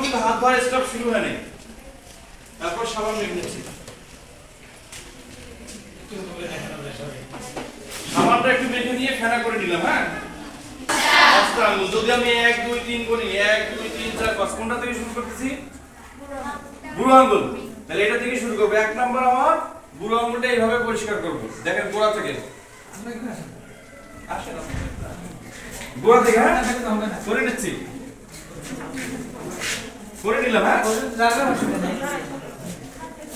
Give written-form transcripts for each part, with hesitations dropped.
কিন্তু হাত ধোয়ার স্টেপ শুরু হয়নি। তারপর সাবান মেখে নিচ্ছি। সাবানটা একটু মেখে দিয়ে ফেনা করে নিলাম। হ্যাঁ, পাঁচটা আঙ্গুল। যদি আমি 1 2 3 করি, 1 2 3 4 5, কোনটা থেকে শুরু করতেছি? বুড়ো আঙ্গুল। তাহলে এটা থেকে শুরু করব। 1 নাম্বার আমার বুড়ো আঙ্গুলটা এইভাবে পরিষ্কার করব। দেখেন গোড়া থেকে। আসেন গোড়া থেকে। হ্যাঁ, করে নিচ্ছি। করে নিলাম। হ্যাঁ,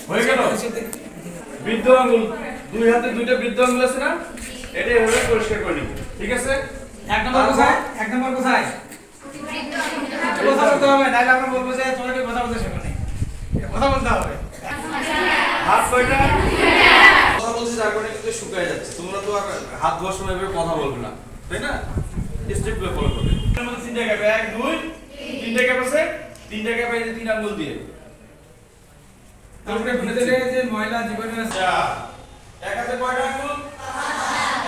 হয়ে গেল। বৃদ্ধ আঙ্গুল, দুই হাতে দুইটা বৃদ্ধ আঙ্গুল আছে না, এটা এভাবে পরিষ্কার করে নিব। ঠিক আছে? 1 নম্বর কোথায়? 1 নম্বর কোথায়? কথা বলতে হবে, নাহলে আমরা বলবো যে তোমরা কি কথা বলতে শেখো না। কথা বলতে হবে। হাত কয়টা? কথা বলছি যার কারণে কিন্তু শুকায় যাচ্ছে। তোমরা তো আর হাত ধোয়ার সময় এভাবে কথা বলবে না, তাই না? স্টেপগুলো ফলো করবে। এর মধ্যে 3টা গ্যাপ, 1 2 3টা গ্যাপ আছে। 3টা গ্যাপ এই যে 3 আঙ্গুল দিয়ে তারপরে ভিতরে যে ময়লা জীবাণু আছে। এক হাতে কয়টা আঙ্গুল?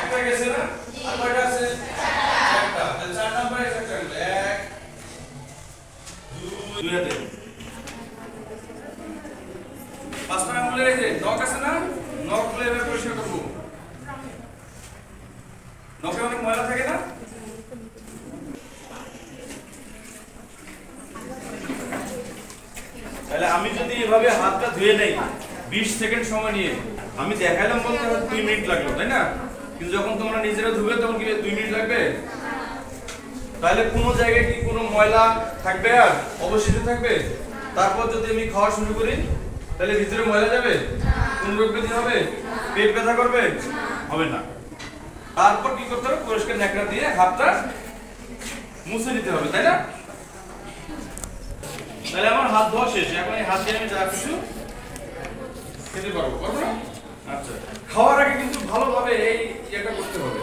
একটা গেছে না? আর কয়টা আছে? একটা। তাহলে 4 নম্বরে একটা আঙ্গুল। 1 2 দুই হাতে। 5টা আঙ্গুলের এই যে নখ আছে না, নখগুলো এভাবে পরিষ্কার করব। নখে অনেক ময়লা থাকে না? তাহলে আমি যদি এভাবে হাতটা ধুয়ে নেই 20 সেকেন্ড সময় নিয়ে, আমি দেখাইলাম বলতে হয়তো 2 মিনিট লাগলো, তাই না? কিন্তু যখন তোমরা নিজেরা ধুবে তখন কি 2 মিনিট লাগবে? তাহলে কোনো জায়গায় কি কোনো ময়লা থাকবে? আর অবশিষ্ট থাকবে? তারপর যদি আমি খাওয়া শুরু করি তাহলে ভিতরে ময়লা যাবে? কোন রোগ ব্যাধি হবে? পেট ব্যথা করবে? হবে না। তারপর কি করতে হবে? পরিষ্কার ন্যাকড়া দিয়ে হাতটা মুছে নিতে হবে, তাই না? তাহলে আমার হাত ধোয়া শেষ। এখন এই হাত দিয়ে আমি যা কিছু খেতে পারবো, করবো না? আচ্ছা, খাওয়ার আগে কিন্তু ভালোভাবে এই ইয়েটা করতে হবে।